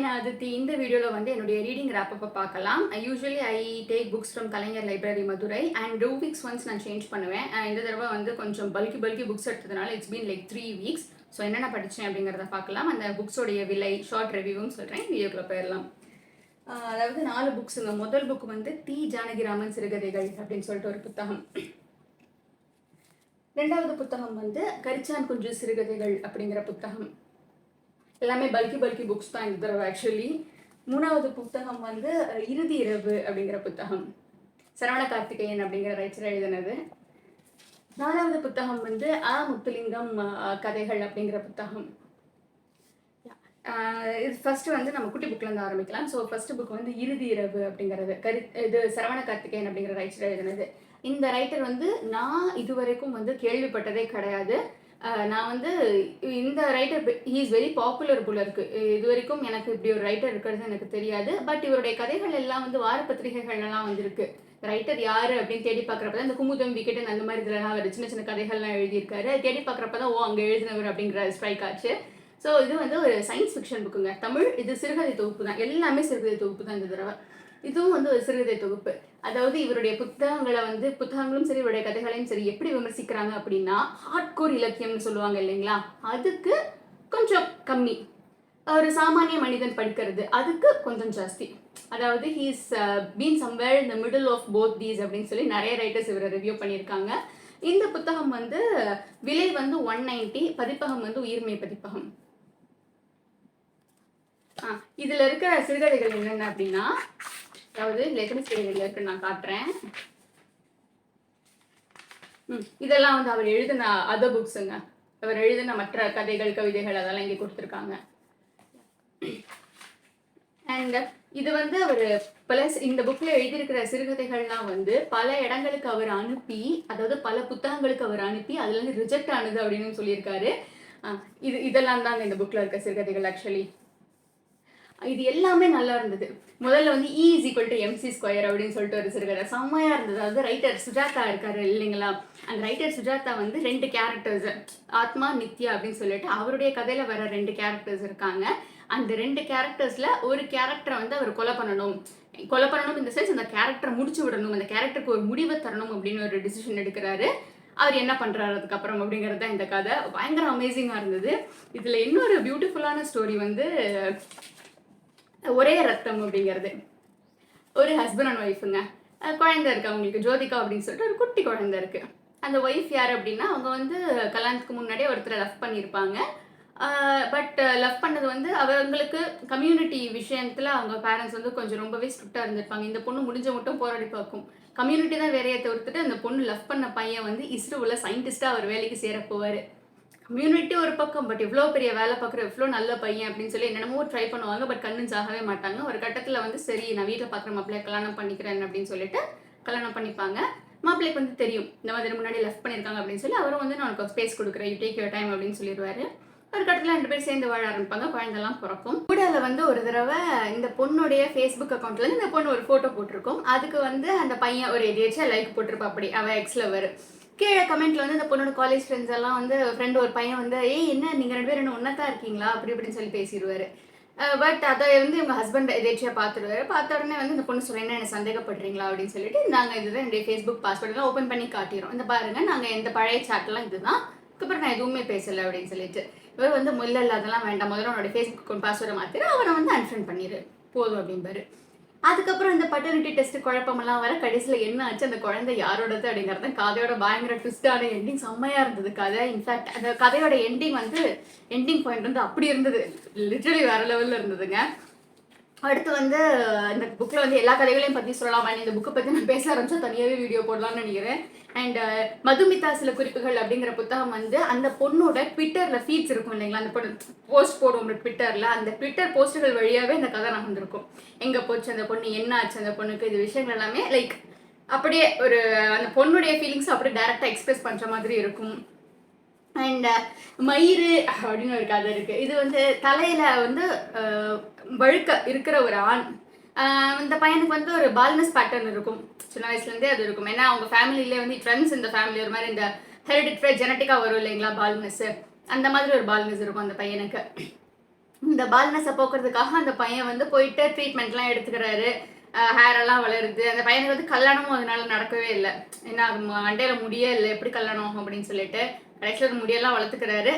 நான் அதித்தி இந்த வீடியோவில் வந்து என்னுடைய ரீடிங் ரேப்பப்பை பார்க்கலாம். Usually I take books from Kalaignar library Madurai and 2 weeks once நான் சேஞ்ச் பண்ணுவேன். இந்த தடவை வந்து கொஞ்சம் பல்கி புக்ஸ் எடுத்ததுனால it's been like 3 weeks. So என்னென்ன படித்தேன் அப்படிங்கிறத பார்க்கலாம். அந்த புக்ஸோடைய விலை ஷார்ட் ரிவ்யூவும் சொல்கிறேன். வீடியோக்குள்ளே போயிடலாம். அதாவது 4 புக்ஸுங்க. முதல் புக் வந்து தி ஜானகிராமன் சிறுகதைகள் அப்படின்னு சொல்லிட்டு ஒரு புத்தகம். ரெண்டாவது புத்தகம் வந்து கரிச்சான் குஞ்சு சிறுகதைகள் அப்படிங்கிற புத்தகம். எல்லாமே பல்கி புக்ஸ் தான் இந்த தடவை ஆக்சுவலி. மூணாவது புத்தகம் வந்து இறுதி இரவு அப்படிங்கிற புத்தகம், சரவண கார்த்திகேயன் அப்படிங்கிற ரைட்டர் எழுதினது. நாலாவது புத்தகம் வந்து முத்துலிங்கம் கதைகள் அப்படிங்கிற புத்தகம். இது ஃபர்ஸ்ட் வந்து நம்ம குட்டி புக்ல இருந்து ஆரம்பிக்கலாம். ஸோ ஃபர்ஸ்ட் புக் வந்து இறுதி இரவு அப்படிங்கிறது இது சரவண கார்த்திகேயன் அப்படிங்கிற ரைட்டர் எழுதினது. இந்த ரைட்டர் வந்து நான் இதுவரைக்கும் வந்து கேள்விப்பட்டதே கிடையாது. நான் வந்து இந்த writer he is very popular போல இருக்கு. இது வரைக்கும் எனக்கு இப்படி ஒரு ரைட்டர் இருக்கிறது எனக்கு தெரியாது. பட் இவருடைய கதைகள் எல்லாம் வந்து வார பத்திரிகைகள்லாம் வந்திருக்கு. ரைட்டர் யாரு அப்படின்னு தேடி பார்க்குறப்ப தான் இந்த குமுதம் விக்கெட் அந்த மாதிரி இதெல்லாம் அவர் சின்ன கதைகள்லாம் எழுதியிருக்காரு. தேடி பார்க்குறப்ப தான் அங்கே எழுதினவர் அப்படிங்கிற ஸ்ட்ரைக் ஆச்சு. ஸோ இது வந்து ஒரு சயின்ஸ் ஃபிக்ஷன் புக்குங்க. தமிழ் இது சிறுகதை தொகுப்பு தான், எல்லாமே சிறுகதை தொகுப்பு தான் இந்த தடவை. இதுவும் வந்து ஒரு சிறுகதை தொகுப்பு. அதாவது இவருடைய புத்தகங்களும் சரி இவருடைய கதைகளையும் சரி எப்படி விமர்சிக்கிறாங்க அப்படின்னா ஹார்ட்கோர் இலக்கியம்னு சொல்லுவாங்க இல்லைங்களா, அதுக்கு கொஞ்சம் கம்மி. ஒரு சாமானிய மனிதன் படிக்கிறது அதுக்கு கொஞ்சம் ஜாஸ்தி. அதாவது he's been somewhere in the middle of both these அப்படின்னு சொல்லி நிறைய ரைட்டர்ஸ் இவரை ரிவ்யூ பண்ணியிருக்காங்க. இந்த புத்தகம் வந்து விலை வந்து 190, பதிப்பகம் வந்து உயிர்மை பதிப்பகம். இதுல இருக்கிற சிறுகதைகள் என்னென்ன அப்படின்னா, அதாவது எத்தனை சிறுகதைகள் இருக்குன்னு நான் காட்டுறேன். இதெல்லாம் வந்து அவர் எழுதின அதர் புக்ஸுங்க. அவர் எழுதின மற்ற கதைகள் கவிதைகள் அதெல்லாம் இங்கே கொடுத்துருக்காங்க. அண்ட் இது வந்து அவர் இந்த புக்ல எழுதியிருக்கிற சிறுகதைகள்லாம் வந்து பல இடங்களுக்கு அவர் அனுப்பி, அதாவது பல புத்தகங்களுக்கு அவர் அனுப்பி அதுல இருந்து ரிஜெக்ட் ஆனது அப்படின்னு சொல்லியிருக்காரு. இதெல்லாம் தான் இந்த புக்ல இருக்க சிறுகதைகள் ஆக்சுவலி. இது எல்லாமே நல்லா இருந்தது. முதல்ல வந்து E = MC² அப்படின்னு சொல்லிட்டு ஒரு சிறுகதை செம்மையா இருந்தது. அதாவது ரைட்டர் சுஜாதா இருக்காரு இல்லைங்களா, அந்த ரைட்டர் சுஜாதா வந்து 2 கேரக்டர்ஸ், ஆத்மா நித்யா அப்படின்னு சொல்லிட்டு அவருடைய கதையில வர 2 கேரக்டர்ஸ் இருக்காங்க. அந்த 2 கேரக்டர்ஸ்ல ஒரு கேரக்டரை வந்து அவர் கொலை பண்ணணும் இந்த சென்ஸ் அந்த கேரக்டரை முடிச்சு விடணும், அந்த கேரக்டருக்கு ஒரு முடிவை தரணும் அப்படின்னு ஒரு டிசிஷன் எடுக்கிறாரு. அவர் என்ன பண்றாரு அதுக்கப்புறம் அப்படிங்கிறது தான் இந்த கதை. பயங்கர அமேசிங்கா இருந்தது. இதுல இன்னொரு பியூட்டிஃபுல்லான ஸ்டோரி வந்து ஒரே ரத்தம் அப்படிங்கிறது. ஒரு ஹஸ்பண்ட் அண்ட் ஒய்ஃபுங்க. குழந்தை இருக்கு அவங்களுக்கு, ஜோதிகா அப்படின்னு சொல்லிட்டு ஒரு குட்டி குழந்தை இருக்கு. அந்த ஒய்ஃப் யார் அப்படின்னா, அவங்க வந்து கல்யாணத்துக்கு முன்னாடியே ஒருத்தரை லவ் பண்ணியிருப்பாங்க. பட் லவ் பண்ணது வந்து அவங்களுக்கு கம்யூனிட்டி விஷயத்துல அவங்க பேரண்ட்ஸ் வந்து கொஞ்சம் ரொம்பவே ஸ்ட்ரிக்டா இருந்திருப்பாங்க. இந்த பொண்ணு முடிஞ்ச மட்டும் போராடி பார்க்கும், கம்யூனிட்டி தான் வேறையை தவிர்த்துட்டு அந்த பொண்ணு லவ் பண்ண பையன் வந்து இஸ்ரோவில் சயின்டிஸ்டா அவர் வேலைக்கு சேர போவார். கம்யூனிட்டி ஒரு பக்கம், பட் இவ்வளோ பெரிய வேலை பார்க்குற இவ்வளோ நல்ல பையன் அப்படின்னு சொல்லி என்னென்னமோ ட்ரை பண்ணுவாங்க. பட் கன்வின்ஸ் ஆகவே மாட்டாங்க. ஒரு கட்டத்தில் வந்து சரி நான் வீட்டில் பார்க்குற மாப்பிள்ளைய கல்யாணம் பண்ணிக்கிறேன் அப்படின்னு சொல்லிட்டு கல்யாணம் பண்ணிப்பாங்க. மாப்பிள்ளைக்கு வந்து தெரியும் இந்த மாதிரி முன்னாடி லவ் பண்ணியிருக்காங்க அப்படின்னு சொல்லி அவரும் வந்து நான் உனக்கு ஸ்பேஸ் கொடுக்குறேன், யூ டேக் யுவர் டைம் அப்படின்னு சொல்லிடுவாரு. ஒரு கட்டத்தில் 2 பேர் சேர்ந்து வாழ ஆரம்பிப்பாங்க. குழந்தெல்லாம் பிறக்கும். கூடல வந்து ஒரு தடவை இந்த பொண்ணுடைய ஃபேஸ்புக் அக்கௌண்ட்லேருந்து இந்த பொண்ணு ஒரு ஃபோட்டோ போட்டிருக்கோம். அதுக்கு வந்து அந்த பையன் ஒரு எதேச்சா லைக் போட்டிருப்பா. அப்படி அவள் எக்ஸ்லவர். கீழே கமெண்ட்ல வந்து இந்த பொண்ணோட காலேஜ் ஃப்ரெண்ட்ஸ் எல்லாம் வந்து ஃப்ரெண்டு ஒரு பையன் வந்து என்ன நீங்க 2 பேரும் என்ன ஒன்னா தான் இருக்கீங்களா அப்படி இப்படின்னு சொல்லி பேசிடுவாரு. பட் அதை வந்து இவங்க ஹஸ்பண்ட் எதேச்சியா பார்த்துடுவாரு. பார்த்த உடனே வந்து இந்த பொண்ணு சொல்ல என்ன சந்தேகப்படுறீங்களா அப்படின்னு சொல்லிட்டு நாங்கள் இதுதான் என்னுடைய ஃபேஸ்புக் பாஸ்வேர்டெல்லாம் ஓப்பன் பண்ணி காட்டிடுறோம். இந்த பாருங்க நாங்கள் இந்த பழைய சாட்லாம் இதுதான், அதுக்கப்புறம் நான் எதுவுமே பேசலை அப்படின்னு சொல்லிட்டு இவர் வந்து இல்லை அதெல்லாம் வேண்டாம், முதல்ல அவனோட ஃபேஸ்புக் அக்கௌண்ட் பாஸ்வேர்டை மாற்றிடு, அவனை வந்து அன்ஃப்ரெண்ட் பண்ணிடு போதும் அப்படின்பாரு. அதுக்கப்புறம் இந்த பட்டர்னிட்டி டெஸ்ட் குழப்பமெல்லாம் வர கடைசியில் என்ன ஆச்சு, அந்த குழந்தை யாரோடது அப்படிங்கிறத கதையோட பயங்கர ட்விஸ்டான எண்டிங் செம்மையா இருந்தது கதை. இன்ஃபேக்ட் அந்த கதையோட எண்டிங் பாயிண்ட் வந்து அப்படி இருந்தது, லிட்டரலி வேற லெவலில் இருந்ததுங்க. அடுத்து வந்து இந்த புக்கில் வந்து எல்லா கதைகளையும் பற்றி சொல்லலாம். இந்த புக்கை பற்றி நான் பேச ஆரம்பிச்சா தனியாகவே வீடியோ போடலாம்னு நினைக்கிறேன். அண்ட் மதுமிதா சில குறிப்புகள் அப்படிங்கிற புத்தகம் வந்து அந்த பொண்ணோட ட்விட்டரில் ஃபீட்ஸ் இருக்கும் இல்லைங்களா, அந்த பொண்ணு போஸ்ட் போடுவோம் ட்விட்டரில், அந்த ட்விட்டர் போஸ்ட்டுகள் வழியாகவே இந்த கதை நகர்ந்துருக்கும். எங்கே போச்சு அந்த பொண்ணு, என்ன ஆச்சு அந்த பொண்ணுக்கு, இது விஷயங்கள் எல்லாமே லைக் அப்படியே ஒரு அந்த பொண்ணுடைய ஃபீலிங்ஸ் அப்படியே டைரெக்டாக எக்ஸ்பிரஸ் பண்ணுற மாதிரி இருக்கும். அண்ட் மயிறு அப்படின்னு ஒரு கதை இருக்குது. இது வந்து தலையில் வந்து வழுக்க இருக்கிற ஒரு ஆண். இந்த பையனுக்கு வந்து ஒரு பால்னஸ் பேட்டர்ன் இருக்கும், சின்ன வயசுலேருந்தே அது இருக்கும். ஏன்னா அவங்க ஃபேமிலியிலே வந்து ட்ரெண்ட்ஸ், இந்த ஃபேமிலி ஒரு மாதிரி இந்த ஹெரிடிட்ரி ஜெனட்டிக்காக வரும் இல்லைங்களா பால்னஸ், அந்த மாதிரி ஒரு பால்னஸ் இருக்கும் அந்த பையனுக்கு. இந்த பால்னஸை போக்குறதுக்காக அந்த பையன் வந்து போயிட்டு ட்ரீட்மெண்ட்லாம் எடுத்துக்கிறாரு. ஹேர் எல்லாம் வளருது. அந்த பையனுக்கு வந்து கல்யாணமும் அதனால நடக்கவே இல்லை. ஏன்னா மண்டையில முடியே இல்லை, எப்படி கல்யாணம் ஆகும் அப்படின்னு சொல்லிட்டு கடைசியில் முடியெல்லாம் வளர்த்துக்கிறாரு.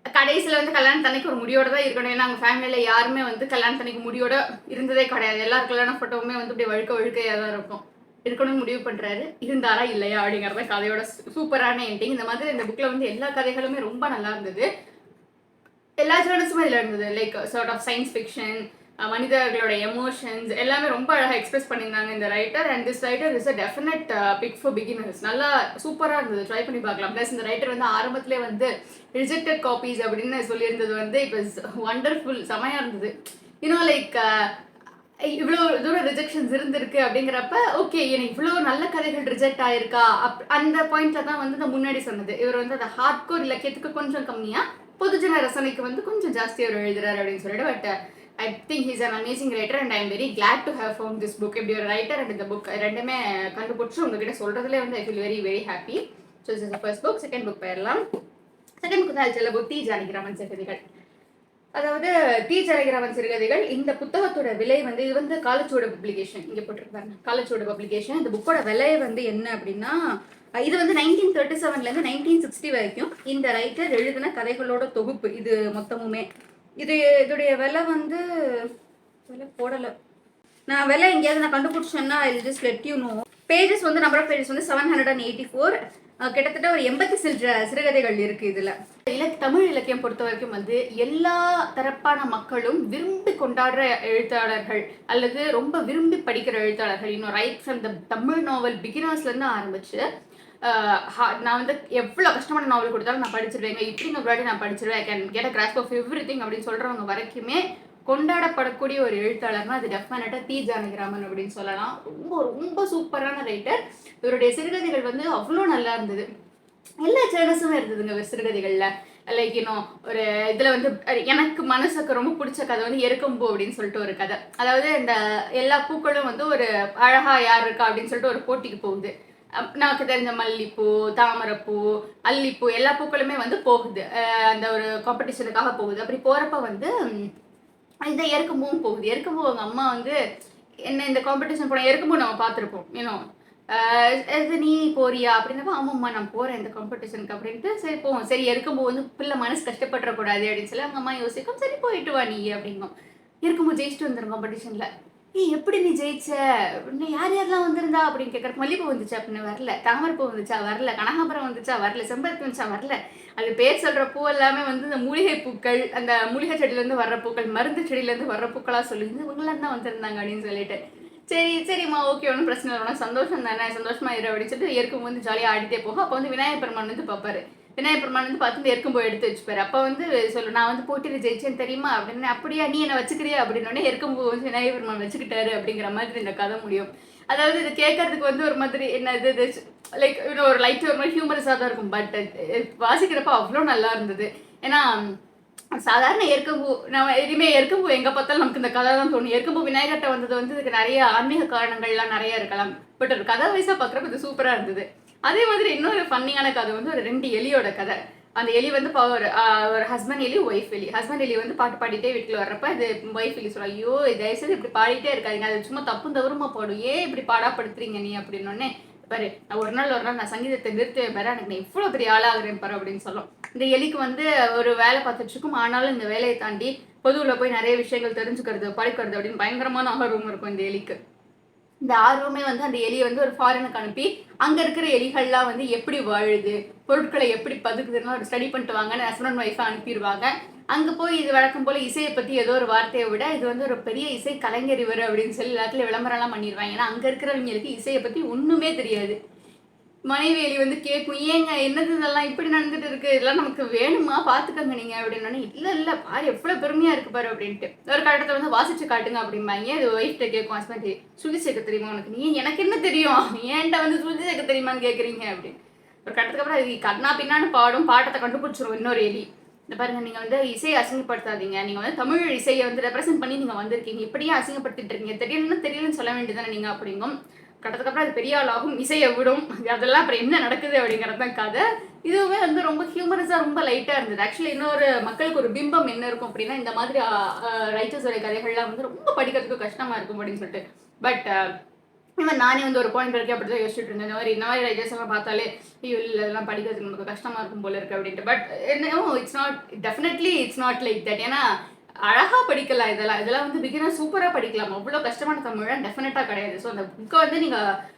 கடைசியில் வந்து கல்யாணத்தன்னைக்கு ஒரு முடியோட தான் இருக்கணும். ஏன்னா அவங்க ஃபேமிலியில் யாருமே வந்து கல்யாணத்தன்னைக்கு முடியோட இருந்ததே கிடையாது. எல்லாரும் கல்யாண ஃபோட்டோவுமே வந்து இப்படி வழுக்கையாக தான் இருக்கும். இருக்கணும்னு முடிவு பண்ணுறாரு. இருந்தாரா இல்லையா அப்படிங்கிறத கதையோட சூப்பரான எண்டிங். இந்த மாதிரி இந்த புக்கில் வந்து எல்லா கதைகளுமே ரொம்ப நல்லா இருந்தது. எல்லா ஜேர்னல்ஸுமே இதில் இருந்தது. Like sort of science fiction, மனிதர்களோட எமோஷன்ஸ் எல்லாமே ரொம்ப அழகாக எக்ஸ்பிரஸ் பண்ணியிருந்தாங்க இந்த writer. And this writer is a definite pick for beginners. நல்லா சூப்பராக இருந்தது, ட்ரை பண்ணி பார்க்கலாம். ப்ளஸ் இந்த ரைட்டர் வந்து ஆரம்பத்திலே வந்து ரிஜெக்டட் காப்பீஸ் அப்படின்னு சொல்லியிருந்தது வந்து இட் வாஸ் வண்டர்ஃபுல், செமையாக இருந்தது. இன்னும் லைக் இவ்வளோ தூரம் ரிஜெக்ஷன்ஸ் இருந்திருக்கு அப்படிங்கிறப்ப ஓகே எனக்கு இவ்வளோ நல்ல கதைகள் ரிஜெக்ட் ஆயிருக்கா அந்த பாயிண்ட்ல தான் வந்து நான் முன்னாடி சொன்னது. இவர் வந்து அந்த ஹார்ட் கோர் இலக்கியத்துக்கு கொஞ்சம் கம்மியாக, பொதுஜன ரசனைக்கு வந்து கொஞ்சம் ஜாஸ்தி அவர் எழுதுறாரு அப்படின்னு சொல்லிட்டு. But I think he's an amazing writer and I'm very glad to have found this book. இப்படி ஒரு ரைட்டர் அண்ட் இந்த புக் ரெண்டுமே கண்டுபிடிச்சு உங்ககிட்ட சொல்றதுல வந்து I feel very very happy. So this is the first book. Second book போயிடலாம். Second book தான் சொல்ல புக் டி ஜானகிராமன் சிறுகதைகள். அதாவது டி ஜானகிராமன் சிறுகதைகள். இந்த புத்தகத்தோட விலை வந்து இது வந்து காலச்சுவடு பப்ளிகேஷன், இங்கே போட்டிருப்பாங்க காலச்சுவடு பப்ளிகேஷன். இந்த புக்கோட விலை வந்து என்ன அப்படின்னா இது வந்து 1937லேருந்து 1960 வரைக்கும் இந்த ரைட்டர் எழுதின கதைகளோட தொகுப்பு இது மொத்தமுமே. இதோடைய விலை வந்து விலை போடலை, நான் விலை எங்கேயாவது நான் கண்டுபிடிச்சேன்னா I just let you know. Pages வந்து நம்பர் ஆஃப் பேஜஸ் வந்து 784. கிட்டத்தட்ட ஒரு 80 சிறுகதைகள் இருக்கு இதுல. தமிழ் இலக்கியம் பொறுத்த வரைக்கும் வந்து எல்லா தரப்பான மக்களும் விரும்பி கொண்டாடுற எழுத்தாளர்கள் அல்லது ரொம்ப விரும்பி படிக்கிற எழுத்தாளர்கள். இன்னும் ரைட் ஃப்ரம் த தமிழ் நாவல் பிகினர்ஸ்லேருந்து ஆரம்பிச்சு நான் வந்து எவ்வளோ கஷ்டமான நாவல் கொடுத்தாலும் நான் படிச்சிருவேங்க, இப்படிங்க முன்னாடி நான் படிச்சிருவேன், I can get a grasp of everything அப்படின்னு சொல்கிறவங்க வரைக்குமே கொண்டாடப்படக்கூடிய ஒரு எழுத்தாளர்னா அது டெஃபினட்டாக டி ஜானகிராமன் அப்படின்னு சொல்லலாம். ரொம்ப ரொம்ப சூப்பரான ரைட்டர். இவருடைய சிறுகதைகள் வந்து அவ்வளோ நல்லா இருந்தது. எல்லா சேனல்ஸுமே இருந்ததுங்க சிறுகதைகளில். லைக் இன்னும் ஒரு இதில் வந்து எனக்கு மனசுக்கு ரொம்ப பிடிச்ச கதை வந்து எருக்கம்பூ அப்படின்னு சொல்லிட்டு ஒரு கதை. அதாவது இந்த எல்லா பூக்களும் வந்து ஒரு அழகா யார் இருக்கா அப்படின்னு சொல்லிட்டு ஒரு போட்டிக்கு போகுது. நமக்கு தெரிஞ்ச மல்லிப்பூ, தாமரைப்பூ, அல்லிப்பூ எல்லா பூக்களுமே வந்து போகுது, அந்த ஒரு காம்படிஷனுக்காக போகுது. அப்படி போகிறப்ப வந்து இந்த எருக்கம்பூவும் போகுது. எருக்கம்பூ அவங்க அம்மா வந்து என்ன இந்த காம்படிஷன் போன எருக்கம்பூ நம்ம பார்த்துருப்போம் இன்னும் இது நீ போறியா அப்படின்னப்ப ஆமாம்மா நான் போகிறேன் இந்த காம்படிஷனுக்கு அப்படின்ட்டு. சரி போவோம், சரி எருக்கம்பூ வந்து பிள்ளை மனசு கஷ்டப்பட்டுறக்கூடாது அப்படின்னு சொல்லி அவங்க அம்மா யோசிக்கும். சரி போயிட்டு வா நீ அப்படிங்கும். எருக்கம்பூ ஜெயிச்சுட்டு வந்துடும் காம்படிஷனில். எப்படி நீ ஜெயிச்ச அப்படின்னு யார் யாரெல்லாம் வந்திருந்தா அப்படின்னு கேட்கறக்கு மல்லிப்பூ வந்துச்சா அப்படின்னு வரல, தாமரைப்பூ வந்துச்சா வரல, கனகாம்பரம் வந்துச்சா வரல, செம்பருத்தி வந்துச்சா வரல. அது பேர் சொல்கிற பூ எல்லாமே வந்து இந்த மூலிகை பூக்கள், அந்த மூலிகை செடியிலேருந்து வர்ற பூக்கள், மருந்து செடியிலேருந்து வர்ற பூக்களாக சொல்லியிருந்து இவங்களாம் தான் வந்திருந்தாங்க அப்படின்னு சொல்லிட்டு. சரி சரிம்மா ஓகே ஒன்றும் பிரச்சனை இல்லை, சந்தோஷம் தானே, சந்தோஷமா இரு அப்படின்னு சொல்லிட்டு எருக்கும் வந்து ஜாலியாக ஆடிட்டே போகும். அப்போ வந்து விநாயகர் பெருமான் வந்து பார்ப்பாரு. விநாயகர் பெருமான் வந்து பார்த்து எருக்கும் போய் எடுத்து வச்சுப்பாரு. அப்போ வந்து சொல்லு நான் வந்து போட்டியில் ஜெயிச்சேன்னு தெரியுமா அப்படின்னு. அப்படியா நீ என்ன வச்சுக்கிறியா அப்படின்னோடனே எருக்கும் போய் வந்து விநாயகர் பெருமான் வச்சுக்கிட்டாரு அப்படிங்கிற மாதிரி இந்த கதை முடியும். அதாவது இது கேட்கறதுக்கு வந்து ஒரு மாதிரி என்ன இது லைக் இன்னும் ஒரு லைட் ஒரு மாதிரி ஹியூமரஸாக தான் இருக்கும். பட் வாசிக்கிறப்ப அவ்வளோ நல்லா இருந்தது. ஏன்னா சாதாரண எருக்கம்பூ நம்ம இனிமேல் எருக்கம்பூ எங்கே பார்த்தாலும் நமக்கு இந்த கதை தான் தோணும். எருக்கம்பூ விநாயகர்கிட்ட வந்தது வந்து இதுக்கு நிறைய ஆன்மீக காரணங்கள்லாம் நிறைய இருக்கலாம். பட் ஒரு கதை வயசாக பார்க்குறப்ப இது சூப்பராக இருந்தது. அதே மாதிரி இன்னொரு ஃபன்னியான கதை வந்து ஒரு 2 எலியோட கதை. அந்த எலி வந்து ஒரு ஹஸ்பண்ட் எலி, ஒய்ஃப் எலி. ஹஸ்பண்ட் எலி வந்து பாட்டு பாடிட்டே வீட்டில் வர்றப்ப இது ஒய்ஃப் எலி சொல்ல, ஐயோ தயவுசெய்து இப்படி பாடிட்டே இருக்காதிங்க, அது சும்மா தப்பு தவறுமா பாடும், ஏன் இப்படி பாடாப்படுத்துறீங்க நீ அப்படின்னோடனே பாரு நான் ஒரு நாள் நான் சங்கீதத்தை நிறுத்துவேன் பாரு, எனக்கு நான் இவ்வளோ பெரிய ஆளாகிறேன் பாரு அப்படின்னு சொல்லும். இந்த எலிக்கு வந்து ஒரு வேலை பார்த்துட்டு இருக்கும். ஆனாலும் இந்த வேலையை தாண்டி பொதுவில் போய் நிறைய விஷயங்கள் தெரிஞ்சுக்கிறது, படிக்கிறது அப்படின்னு பயங்கரமான ஆர்வம் இருக்கும் இந்த எலிக்கு. இந்த ஆர்வமே வந்து அந்த எலியை வந்து ஒரு ஃபாரினுக்கு அனுப்பி அங்கே இருக்கிற எலிகள்லாம் வந்து எப்படி வாழுது, பொருட்களை எப்படி பதுக்குதுன்னா ஒரு ஸ்டடி பண்ணிட்டு வாங்கன்னு ஹஸ்பண்ட் ஒய்ஃபை அனுப்பிடுவாங்க. அங்கே போய் இது வழக்கம் போல் இசையை பற்றி ஏதோ ஒரு வார்த்தையை விட இது வந்து ஒரு பெரிய இசை கலைஞர் இவர் அப்படின்னு சொல்லி எல்லாத்துலையும் விளம்பரம்லாம் பண்ணிடுவாங்க. ஏன்னா அங்கே இருக்கிறவங்களுக்கு இசையை பற்றி ஒன்றுமே தெரியாது. மனைவி எலி வந்து கேட்கும், ஏங்க என்னது இதெல்லாம் இப்படி நடந்துட்டு இருக்கு, இதெல்லாம் நமக்கு வேணுமா பார்த்துக்கங்க நீங்கள் அப்படின்னோடனே இல்லை பாரு எவ்வளோ பெருமையாக இருக்கு பாரு அப்படின்ட்டு ஒரு கட்டத்தை வந்து வாசிச்சு காட்டுங்க அப்படிம்பாங்க. இது ஒய்ஃப்ட்ட கேட்கும் ஹஸ்பண்ட், சுருதி சேர்க்க தெரியுமா உனக்கு, நீ எனக்கு என்ன தெரியும் ஏன்ட்ட வந்து சுருதி சேர்க்க தெரியுமான்னு கேட்குறீங்க அப்படின்னு. ஒரு கட்டத்துக்கு அப்புறம் அது கண்ணா பின்னான்னு பாடும், பாட்டத்தை கண்டுபிடிச்சிரும் இன்னொரு எலி. இந்த பாருங்க நீங்கள் வந்து இசையை அசிங்கப்படுத்தாதீங்க, நீங்கள் வந்து தமிழ் இசையை வந்து ரெப்ரசென்ட் பண்ணி நீங்கள் வந்திருக்கீங்க, இப்படியே அசிங்கப்படுத்திட்டு இருக்கீங்க, தெரியலன்னு சொல்ல வேண்டியதானே நீங்கள் அப்படிங்கும். கட்டத்துக்கு அப்புறம் அது பெரிய ஆள் ஆகும், இசையை விடும், அதெல்லாம் அப்புறம் என்ன நடக்குது அப்படிங்கிறது தான் கதை. இதுவுமே வந்து ரொம்ப ஹியூமரஸாக ரொம்ப லைட்டாக இருந்தது. ஆக்சுவலி இன்னொரு மக்களுக்கு ஒரு பிம்பம் என்ன இருக்கும் அப்படின்னா, இந்த மாதிரி ரைட்டர்ஸோட கதைகள்லாம் வந்து ரொம்ப படிக்கிறதுக்கு கஷ்டமாக இருக்கும் அப்படின்னு சொல்லிட்டு. பட் இவன் நானே வந்து ஒரு பாயிண்ட் வரைக்கும் அப்படி தான் யோசிச்சுட்டு இருந்தேன். இந்த மாதிரி ரைட்டர்ஸ் எல்லாம் பார்த்தாலே ஐயோ இல்லை இதெல்லாம் படிக்கிறதுக்கு நமக்கு கஷ்டமாக இருக்கும் போல இருக்கு அப்படின்ட்டு. But it's not, definitely it's not like that. ஏன்னா அழகாக படிக்கலாம், இதெல்லாம் வந்து பிகினர் சூப்பராக படிக்கலாம். அவ்வளோ கஷ்டமான தமிழ் டெஃபினட்டாக கிடையாது. ஸோ அந்த புக்கை வந்து நீங்கள்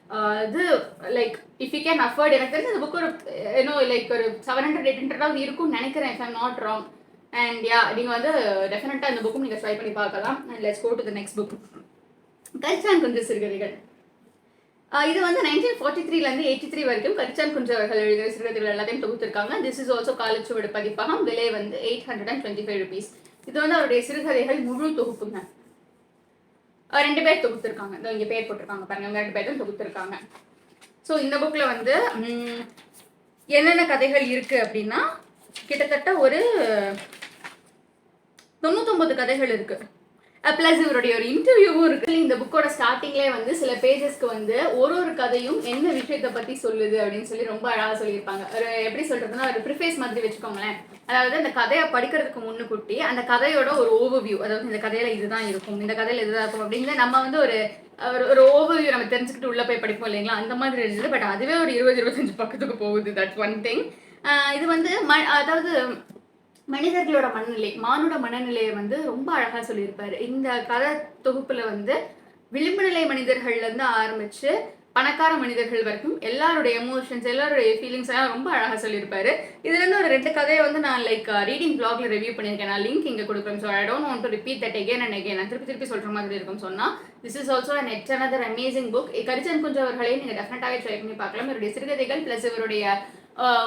இது like if you can afford, எனக்கு தெரிஞ்ச இந்த புக் ஒரு லைக் ஒரு 700-800 இருக்கும்னு நினைக்கிறேன், if I'm not wrong. And yeah, நீங்கள் வந்து டெஃபினட்டாக இந்த புக்கும் நீங்கள் ட்ரை பண்ணி பார்க்கலாம். And let's go to the next book. Karichan Kunju சிறுகதைகள். இது வந்து 1943லேருந்து 83 வரைக்கும் கரிச்சான் குஞ்சு அவர்கள் எழுதிய சிறுகதைகள் எல்லாத்தையும் தொகுத்திருக்காங்க. திஸ் இஸ் ஆல்சோ காலச்சுவடு பதிப்பகம். விலை வந்து 825 rupees. இது வந்து அவருடைய சிறுகதைகள் முழு தொகுப்புங்க. 2 பேர் தொகுத்திருக்காங்க. இங்கே பேர் போட்டிருக்காங்க பாருங்க, 2 பேர் தான் தொகுத்திருக்காங்க. ஸோ இந்த புக்கில் வந்து என்னென்ன கதைகள் இருக்கு அப்படின்னா கிட்டத்தட்ட ஒரு 99 கதைகள் இருக்கு. ப்ளஸ் இவருடைய ஒரு இன்டர்வியூவும் இருக்கு. இந்த புக்கோட ஸ்டார்டிங்லேயே வந்து சில பேஜஸ்க்கு வந்து ஒரு கதையும் என்ன விஷயத்தை பற்றி சொல்லுது அப்படின்னு சொல்லி ரொம்ப அழகாக சொல்லியிருப்பாங்க. ஒரு எப்படி சொல்றதுன்னா ஒரு ப்ரிஃபேஸ் மாதிரி வச்சுக்கோங்களேன். அதாவது அந்த கதையை படிக்கிறதுக்கு முன்னுக்கூட்டி அந்த கதையோட ஒரு ஓவர்வியூ, அதாவது இந்த கதையில இதுதான் இருக்கும், இந்த கதையில இதுதான் இருக்கும் அப்படின்னு நம்ம வந்து ஒரு ஓவர்வியூ நம்ம தெரிஞ்சுக்கிட்டு உள்ள போய் படிப்போம் இல்லைங்களா, அந்த மாதிரி இருந்தது. பட் அதுவே ஒரு 20-25 பக்கத்துக்கு போகுது. That's one thing. இது வந்து அதாவது மனிதர்களோட மனநிலை, மானுட மனநிலையை வந்து ரொம்ப அழகாக சொல்லியிருப்பாரு. இந்த கதை தொகுப்புல வந்து விளிம்பு நிலை மனிதர்கள்லேருந்து ஆரம்பிச்சு பணக்கார மனிதர்கள் வரைக்கும் எல்லாருடைய எமோஷன்ஸ், எல்லாருடைய ஃபீலிங்ஸ் எல்லாம் ரொம்ப அழகாக சொல்லியிருப்பாரு. இதுலேருந்து ஒரு 2 கதையை வந்து நான் லைக் ரீடிங் பிளாக்ல ரிவ்யூ பண்ணியிருக்கேன். நான் லிங்க் இங்கே கொடுக்குறேன். So I don't want to repeat that again and again. நான் திருப்பி சொல்கிற மாதிரி இருக்கும்னு சொன்னால் this is also and yet another amazing book. Karichan Kunju அவர்களையும் நீங்கள் டெஃபினட்டாகவே ட்ரை பண்ணி பார்க்கலாம். இவருடைய சிறுகதைகள் ப்ளஸ் இவருடைய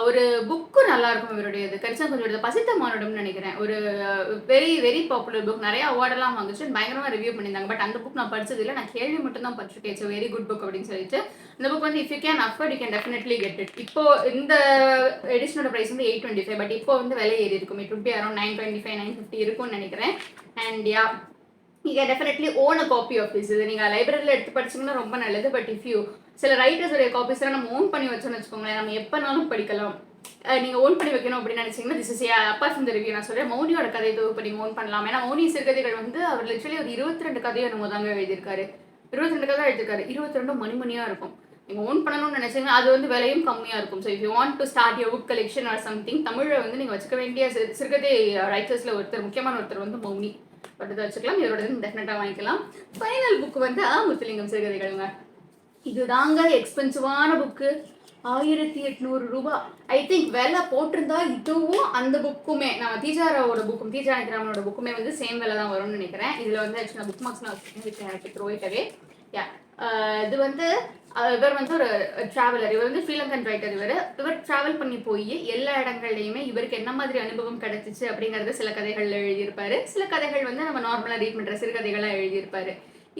ஒரு புக்கு நல்லா இருக்கும். இவருடையது கரிச்சன் குஞ்சோட பசித்த மானுடம்னு நினைக்கிறேன். ஒரு வெரி வெரி பாப்புலர் புக். நிறைய அவார்டெல்லாம் வாங்குச்சு, பயங்கரமாக ரிவ்யூ பண்ணியிருந்தாங்க. பட் அந்த புக் நான் படிச்சது இல்லை, நான் கேள்வி மட்டும் தான் படிச்சிருக்கேன். இட்ஸ் வெரி குட் புக் அப்படின்னு சொல்லிட்டு இந்த புக் வந்து if you can afford you can definitely get it. இப்போ இந்த எடிஷனோட ப்ரைஸ் வந்து 825, பட் இப்போ வந்து விலை ஏறி இருக்கும். இட் வுட் பி அரௌண்ட் 925 950 இருக்கும்னு நினைக்கிறேன். And yeah, you can definitely own a copy of this. இது நீங்கள் லைப்ரரியில் எடுத்து படிச்சிங்கன்னா ரொம்ப நல்லது. பட் இஃப் யூ சில ரைட்டர்ஸோடைய காப்பீஸ்லாம் நம்ம ஓன் பண்ணி வச்சோன்னு வச்சுக்கோங்களேன், நம்ம எப்போனாலும் படிக்கலாம். நீங்கள் ஓன் பண்ணி வைக்கணும் அப்படின்னு நினச்சிங்கன்னா this is apart from the review நான் சொல்கிறேன், மௌனியோட கதை தொகுப்பு நீங்கள் ஓன் பண்ணலாம். ஏன்னா மௌனி சிறுகதைகள் வந்து அவர் லிட்டரலி ஒரு 22 கதையை நம்ம தாங்க எழுதியிருக்காரு. 22 கதை எழுதியிருக்காரு. 22 மணிமணியாக இருக்கும். நீங்கள் ஓன் பண்ணணும்னு நினச்சிங்கன்னா அது வந்து விலையும் கம்மியாக இருக்கும். So if you want to start your book collection or something, தமிழில் வந்து நீங்கள் வச்சுக்க வேண்டிய சிறுகதை ரைட்டர்ஸில் முக்கியமான ஒருத்தர் வந்து மௌனி. பட் இதை வச்சுக்கலாம். இதோட டெஃபினட்டாக வாங்கிக்கலாம். ஃபைனல் புக் வந்து முத்துலிங்கம் சிறுகதைகளுங்க. இது தாங்க எக்ஸ்பென்சிவான புக்கு. 1800 ரூபாய். ஐ திங்க் விலை போட்டிருந்தா இதுவும் அந்த புக்குமே நம்ம தீஜாராவோட புக்கும் தீஜானிகிராமனோட புக்குமே வந்து சேம் விலை தான் வரும்னு நினைக்கிறேன். இதில் வந்து ஆக்சுவலாக புக் மார்க்ஸ் நான் வச்சுருக்கேன், த்ரோ இட் அவே. யா, இது வந்து இவர் வந்து ஒரு ட்ராவலர். இவர் வந்து ஸ்ரீலங்கன் ரைட்டர். இவர் ட்ராவல் பண்ணி போய் எல்லா இடங்கள்லையுமே இவருக்கு என்ன மாதிரி அனுபவம் கிடைச்சிச்சு அப்படிங்கிறது சில கதைகள் எழுதியிருப்பாரு. சில கதைகள் வந்து நம்ம நார்மலாக ரீட் பண்ணுற சிறுகதைகளாக எழுதியிருப்பாரு.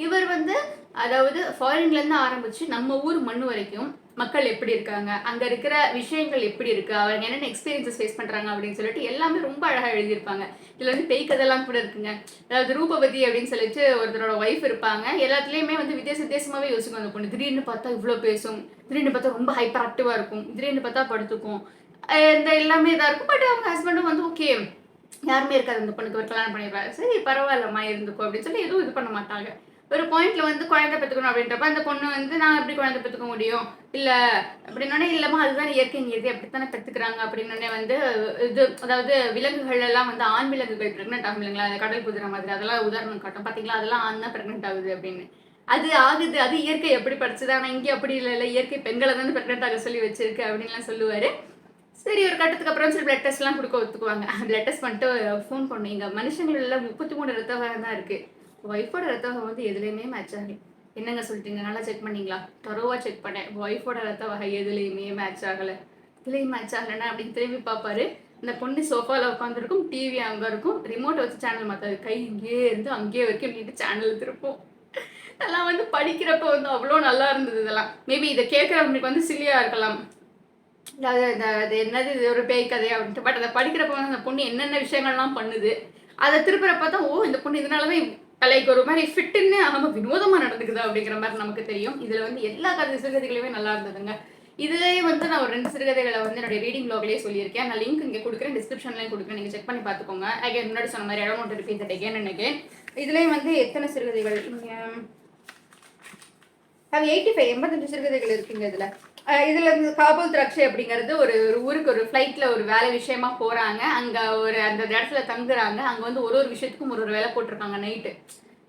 இவர் வந்து அதாவது ஃபாரின்லேருந்து ஆரம்பித்து நம்ம ஊர் மண் வரைக்கும் மக்கள் எப்படி இருக்காங்க, அங்கே இருக்கிற விஷயங்கள் எப்படி இருக்குது, அவங்க என்னென்ன எக்ஸ்பீரியன்ஸஸ் ஃபேஸ் பண்ணுறாங்க அப்படின்னு சொல்லிட்டு எல்லாமே ரொம்ப அழகாக எழுதியிருப்பாங்க. இதில் வந்து பேய் கதையெல்லாம் கூட இருக்குங்க. அதாவது ரூபவதி அப்படின்னு சொல்லிட்டு ஒருத்தரோட ஒய்ஃப் இருப்பாங்க. எல்லாத்துலேயுமே வந்து வித்தியாசமாகவே யோசிக்கும் அந்த பொண்ணு. திடீர்னு பார்த்தா இவ்வளோ பேசும், திடீர்னு பார்த்தா ரொம்ப ஹைப்பர் ஆக்டிவாக இருக்கும், திடீர்னு பார்த்தா படுத்துக்கும், இந்த எல்லாமே இதாக இருக்கும். பட் அவங்க ஹஸ்பண்டும் வந்து ஓகே யாருமே இருக்காது அந்த பொண்ணுக்கு, ஒரு கல்யாணம் பண்ணிடுவாங்க, சரி பரவாயில்லம்மா இருந்துக்கும் அப்படின்னு சொல்லி எதுவும் இது பண்ண மாட்டாங்க. ஒரு பாயிண்ட்ல வந்து குழந்தை பெற்றுக்கணும் அப்படின்றப்ப அந்த பொண்ணு வந்து நான் எப்படி குழந்தை பெற்றுக்க முடியும், இல்லை அப்படின்னோடனே இல்லைம்மா அதுதான் இயற்கை நியதி அப்படித்தானே பெற்றுக்கிறாங்க அப்படின்னோடனே வந்து இது அதாவது விலங்குகள் எல்லாம் வந்து ஆண் விலங்குகள் ப்ரெக்னென்ட் ஆகும் இல்லைங்களா, அந்த கடல் குதிரை மாதிரி அதெல்லாம் உதாரணம் காட்டும் பார்த்தீங்களா, அதெல்லாம் ஆண் தான் ப்ரெக்னென்ட் ஆகுது அப்படின்னு. அது ஆகுது, அது இயற்கை எப்படி படிச்சுது, ஆனால் இங்கே அப்படி இல்லை, இயற்கை பெண்களை தானே ப்ரெக்னென்ட் ஆக சொல்லி வச்சிருக்கு அப்படின்லாம் சொல்லுவார். சரி ஒரு கட்டத்துக்கு அப்புறம் சொல்லி பிளட் டெஸ்ட்லாம் கொடுக்க ஒத்துக்குவாங்க. பிளட் டெஸ்ட் பண்ணிட்டு ஃபோன் பண்ணுவீங்க, மனுஷங்களெல்லாம் 33 ரத்த வகை தான் இருக்குது, ஒய்ஃபோட ரத்த வகை வந்து எதுலேயுமே மேட்ச் ஆகலை. என்னங்க சொல்லிட்டீங்க, நல்லா செக் பண்ணிங்களா? தரோவாக செக் பண்ணேன், ஒய்ஃபோட ரத்த வகை எதுலேயுமே மேட்ச் ஆகலை. இதுலேயும் மேட்ச் ஆகலைன்னா அப்படின்னு திரும்பி பார்ப்பாரு. இந்த பொண்ணு சோஃபாவில் உட்காந்துருக்கும், டிவி அங்கே இருக்கும், ரிமோட்டை வச்சு சேனல் மாற்றாது, கை இங்கேயே இருந்து அங்கேயே வரைக்கும் நீட்டு சேனல் திருப்போம். அதெல்லாம் வந்து படிக்கிறப்ப வந்து அவ்வளோ நல்லா இருந்தது. இதெல்லாம் மேபி இதை கேட்குறவங்களுக்கு வந்து சில்லியாக இருக்கலாம், அது என்னது இது ஒரு பேய் கதை அப்படின்ட்டு. பட் அதை படிக்கிறப்ப வந்து அந்த பொண்ணு என்னென்ன விஷயங்கள்லாம் பண்ணுது, அதை திருப்புறப்ப தான் ஓ இந்த பொண்ணு இதனாலதான் லைக் ஒரு மாதிரி ஃபிட்டுன்னு ஆகாம வினோதமா நடந்துக்குது அப்படிங்கிற மாதிரி நமக்கு தெரியும். இதுல வந்து எல்லா சிறுகதைகளுமே நல்லா இருந்ததுங்க. இதுலயே வந்து நான் ஒரு 2 சிறுகதைகளை வந்து என்னுடைய ரீடிங் ப்ளாக்லயே சொல்லியிருக்கேன். நான் லிங்க் இங்க கொடுக்குறேன், டிஸ்கிரிப்ஷன்லயும் கொடுக்குறேன். நீங்க செக் பண்ணி பார்த்துக்கோங்க. அகைன் முன்னாடி சொன்ன மாதிரி I don't want to repeat that again and again. இதுலயும் வந்து எத்தனை சிறுகதைகள் இங்க 85 சிறுகதைகள் இருக்குங்க இதுல. இதுல இருந்து காபூல் திராட்சை அப்படிங்கிறது ஒரு ஊருக்கு ஒரு ஃபிளைட்ல ஒரு வேலை விஷயமா போறாங்க. அங்க ஒரு அந்த இடத்துல தங்குறாங்க. அங்க வந்து ஒரு ஒரு விஷயத்துக்கும் ஒரு ஒரு வேலை போட்டிருக்காங்க நைட்டு.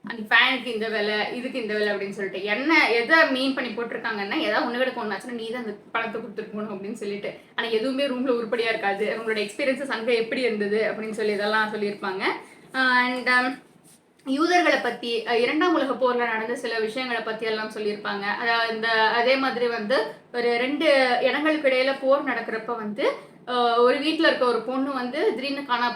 அந்த ஃபேனுக்கு இந்த வேலை, இதுக்கு இந்த வேலை அப்படின்னு சொல்லிட்டு என்ன எதை மீன் பண்ணி போட்டிருக்காங்கன்னா, ஏதாவது ஒன்று கிடக்க ஒன்றாச்சுன்னா நீ தான் அந்த பணத்தை கொடுத்துட்டு போகணும் அப்படின்னு சொல்லிட்டு. ஆனால் எதுவுமே ரூம்ல உருப்படியா இருக்காது. அவங்களோட எக்ஸ்பீரியன்ஸஸ் அங்கே எப்படி இருந்தது அப்படின்னு சொல்லி இதெல்லாம் சொல்லியிருப்பாங்க. அண்ட் யூதர்களை பத்தி 2ஆம் உலக போர்ல நடந்த சில விஷயங்களை பத்தி எல்லாம் சொல்லியிருப்பாங்க. அதே மாதிரி வந்து ஒரு 2 இடங்களுக்கு இடையில போர் நடக்கிறப்ப வந்து ஒரு வீட்டில் இருக்க ஒரு பொண்ணு வந்து திடீர்னு காணா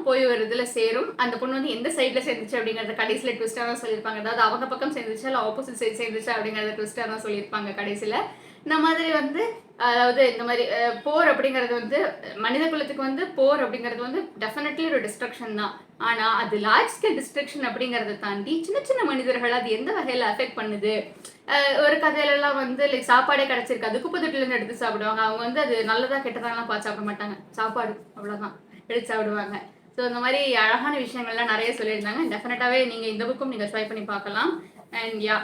போய் ஒரு இதில் சேரும். அந்த பொண்ணு வந்து எந்த சைடில் சேர்ந்துச்சு அப்படிங்கிறத கடைசியில் ட்விஸ்டாக தான் சொல்லியிருப்பாங்க. அதாவது அவங்க பக்கம் சேர்ந்துச்சா இல்லை ஆப்போசிட் சைட் சேர்ந்துச்சா அப்படிங்கிறத ட்விஸ்டாக தான் சொல்லியிருப்பாங்க கடைசியில். இந்த மாதிரி வந்து அதாவது இந்த மாதிரி போர் அப்படிங்கிறது வந்து மனித குலத்துக்கு வந்து போர் அப்படிங்கிறது வந்து டெஃபினெட்லி ஒரு டிஸ்ட்ரக்ஷன் தான். ஆனால் அது லார்ஜ் ஸ்கேல் டிஸ்ட்ரக்ஷன் அப்படிங்கிறத தாண்டி சின்ன சின்ன மனிதர்கள் அது எந்த வகையில் அஃபெக்ட் பண்ணுது. ஒரு கதையிலலாம் வந்து லைக் சாப்பாடே கிடச்சிருக்காது, குப்பை தொட்டிலேருந்து எடுத்து சாப்பிடுவாங்க. அவங்க வந்து அது நல்லதா கெட்டதாலாம் பார்த்து சாப்பிட மாட்டாங்க, சாப்பாடு அவ்வளோதான் எடுத்து சாப்பிடுவாங்க. ஸோ இந்த மாதிரி அழகான விஷயங்கள்லாம் நிறைய சொல்லியிருந்தாங்க. டெஃபினட்டாகவே நீங்கள் இந்த புக்கும் நீங்கள் ட்ரை பண்ணி பார்க்கலாம். அண்ட் யா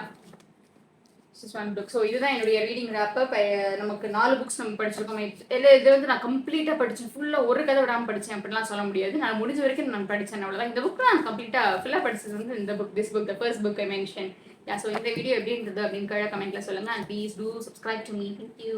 ஸோ இதுதான் என்னுடைய ரீடிங் ரேப்பப். நமக்கு 4 புக்ஸ் நம்ம படிச்சிருக்கோம். இது வந்து நான் கம்ப்ளீட்டாக படித்தேன், ஃபுல்லாக ஒரு கதை விடாமல் படித்தேன் அப்படிலாம் சொல்ல முடியாது. நான் முடிஞ்ச வரைக்கும் நான் படித்தேன், அவ்வளோதான். இந்த புக் நான் கம்ப்ளீட்டாக ஃபுல்லாக படிச்சது வந்து இந்த book, this book, the first book I mention. So இந்த வீடியோ எப்படி இருந்தது அப்படின்னு கீழே கமெண்ட்ல சொல்லுங்கள். And please do subscribe to me. Thank you.